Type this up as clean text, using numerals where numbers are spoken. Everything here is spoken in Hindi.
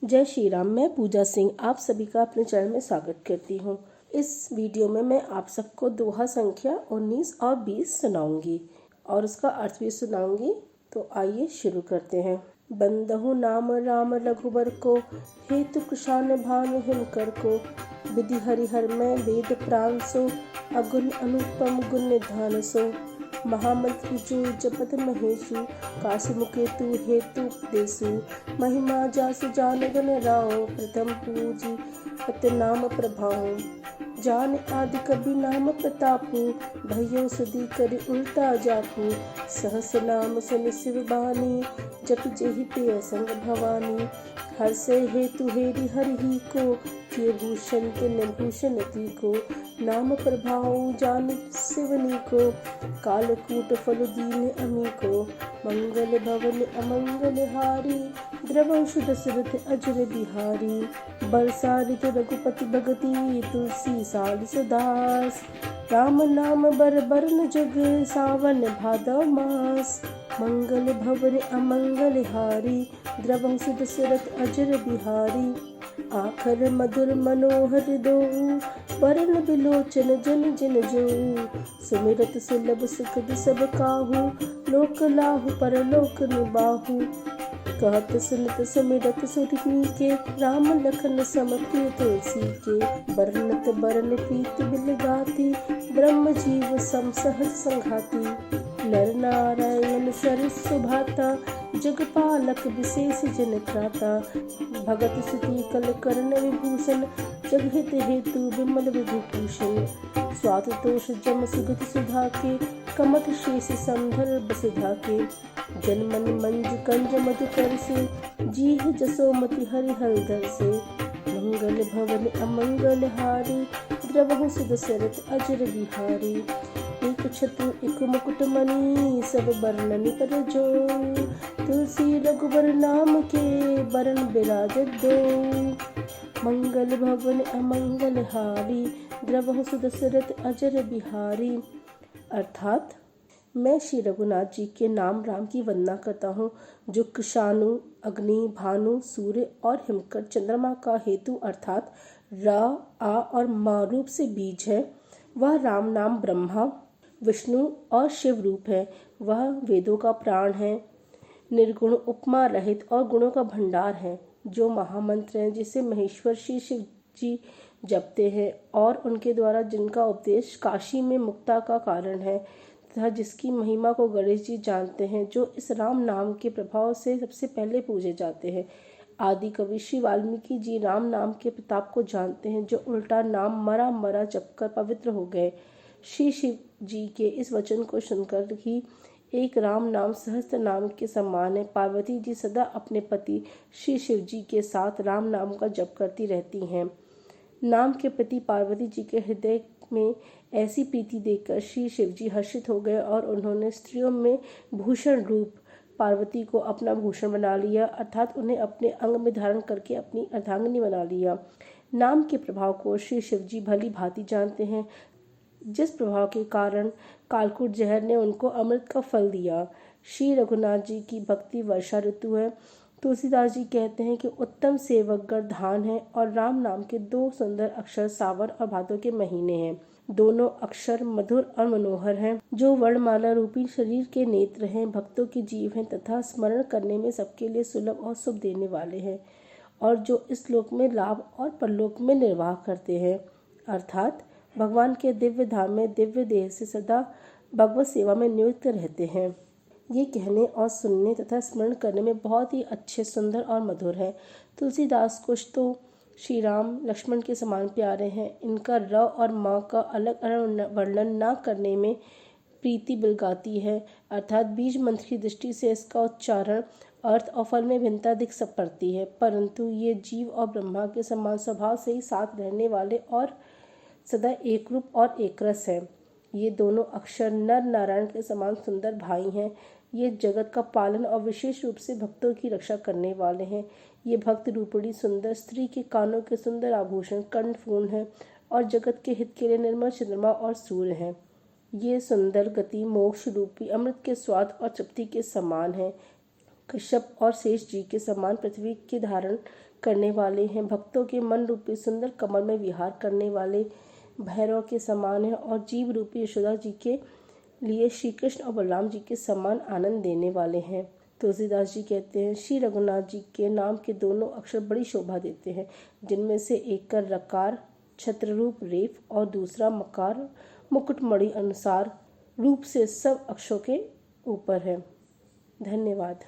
जय श्री राम। मैं पूजा सिंह आप सभी का अपने चैनल में स्वागत करती हूँ। इस वीडियो में मैं आप सबको दोहा संख्या 19 और 20 सुनाऊंगी और उसका अर्थ भी सुनाऊंगी। तो आइए शुरू करते हैं। बंदहु नाम राम रघुबर को, हेतु कुशान भानु हिमकर को। विधि हरिहर में वेद प्राण सो, अगुण अनुपम गुण निधान सो। महामंत्र जो जपत महेशु, काशी मुकेतु हेतु उपदेशु। महिमा जासु जान गण राओ, प्रथम पूजी पति नाम प्रभाओ। जान आदि कवि नाम प्रतापु, भयो सुधी कर उल्टा जापु। सहस नाम सुन शिव बानी, जप जेहि प्रिय संग भवानी। हर से हेतु हेरि हरि को, किए भूषण तिन भूषण ती को। नाम प्रभाव जान शिवनी को, कालकूट फल दीन अमी को। मंगल भवन अमंगल हारी, द्रवंश दशरथ अजर बिहारी। बरसा ऋतु रघुपति भगति, तुलसी साल सुदास। राम नाम बर बरन जग, सावन भादव मास। मंगल भवन अमंगल हारी, द्रवंश दशरथ अजर बिहारी। आखर मधुर मनोहर दो, वरण बिलोचन जन जन जो। सुमिरत सुलभ सुखद सब काहू, लोक लाहु परलोक निबाहु। कहत सुनत सुमिरत सुरनी के, राम लखन सम प्रिय तुलसी के। बरनत बरन प्रीति बिल गाती, ब्रह्म जीव सम सहज संघाती। नर नारायण सरस सुभाता, जगपालक विशेष जन त्राता। भगत स्तुति कल करण विभूषण, जगहित हेतु विमल विभूषण। स्वाति तोष जम सुगत सुधा के, कमठ शेष समधर बसुधा के। जनमन मंज कंज मधुकर से, जीह जसोमति हरिहर धर से। मंगल भवन अमंगल हारी, द्रवहु सुदशरथ अजर बिहारी। एक छत्र एक मुकुट मणि, सब बरननि पर जोई। तुलसी रघुबर नाम के, बरन बिराजत दोई। मंगल भवन अमंगल हारी, द्रवहु सुदशरथ अजर बिहारी। अर्थात मैं श्री रघुनाथ जी के नाम राम की वंदना करता हूँ, जो कृषाणु अग्नि भानु सूर्य और हिमकर चंद्रमा का हेतु अर्थात रा आ और मा रूप से बीज है। वह राम नाम ब्रह्मा विष्णु और शिव रूप है। वह वेदों का प्राण है, निर्गुण उपमा रहित और गुणों का भंडार है। जो महामंत्र है जिसे महेश्वर श्री शिव जी जपते हैं और उनके द्वारा जिनका उपदेश काशी में मुक्ता का कारण है, तथा जिसकी महिमा को गणेश जी जानते हैं, जो इस राम नाम के प्रभाव से सबसे पहले पूजे जाते हैं। आदि कवि श्री वाल्मीकि जी राम नाम के प्रताप को जानते हैं, जो उल्टा नाम मरा मरा जपकर पवित्र हो गए। श्री शिव जी के इस वचन को सुनकर ही एक राम नाम सहस्त्र नाम के समान है। पार्वती जी सदा अपने पति श्री शिव जी के साथ राम नाम का जप करती रहती हैं। नाम के प्रति पार्वती जी के हृदय में ऐसी प्रीति देखकर श्री शिव जी हर्षित हो गए और उन्होंने स्त्रियों में भूषण रूप पार्वती को अपना भूषण बना लिया, अर्थात उन्हें अपने अंग में धारण करके अपनी अर्धांगिनी बना लिया। नाम के प्रभाव को श्री शिव जी भली भांति जानते हैं, जिस प्रभाव के कारण कालकूट जहर ने उनको अमृत का फल दिया। श्री रघुनाथ जी की भक्ति वर्षा ऋतु है। तुलसीदास जी कहते हैं कि उत्तम सेवकगण धान है और राम नाम के दो सुंदर अक्षर सावन और भादों के महीने हैं। दोनों अक्षर मधुर और मनोहर हैं, जो वर्णमाला रूपी शरीर के नेत्र हैं, भक्तों के जीव हैं तथा स्मरण करने में सबके लिए सुलभ और शुभ देने वाले हैं, और जो इस लोक में लाभ और परलोक में निर्वाह करते हैं। अर्थात भगवान के दिव्य धाम में दिव्य देह से सदा भगवत सेवा में नियुक्त रहते हैं। ये कहने और सुनने तथा स्मरण करने में बहुत ही अच्छे, सुंदर और मधुर है। तुलसीदास कुछ तो श्री राम लक्ष्मण के समान प्यारे हैं। इनका र और माँ का अलग अलग वर्णन न करने में प्रीति बिलगाती है, अर्थात बीज मंत्र की दृष्टि से इसका उच्चारण अर्थ और फल में भिन्नता दिख सब पड़ती है, परंतु ये जीव और ब्रह्मा के समान स्वभाव से ही साथ रहने वाले और सदा एक रूप और एक रस है। ये दोनों अक्षर नर नारायण के समान सुंदर भाई हैं। ये जगत का पालन और विशेष रूप से भक्तों की रक्षा करने वाले हैं। ये भक्त रूपणी सुंदर स्त्री के कानों के सुंदर आभूषण कर्णफूल हैं और जगत के हित के लिए निर्मल चंद्रमा और सूर्य हैं। ये सुंदर गति मोक्ष रूपी अमृत के स्वाद और तृप्ति के समान है। कश्यप और शेष जी के समान पृथ्वी के धारण करने वाले हैं। भक्तों के मन रूपी सुंदर कमल में विहार करने वाले भैरव के समान हैं और जीव रूपी यशोदा जी के लिए श्री कृष्ण और बलराम जी के समान आनंद देने वाले हैं। तुलसीदास जी कहते हैं, श्री रघुनाथ जी के नाम के दोनों अक्षर बड़ी शोभा देते हैं, जिनमें से एक का रकार छत्ररूप रेफ और दूसरा मकार मुकुटमणि अनुसार रूप से सब अक्षरों के ऊपर है। धन्यवाद।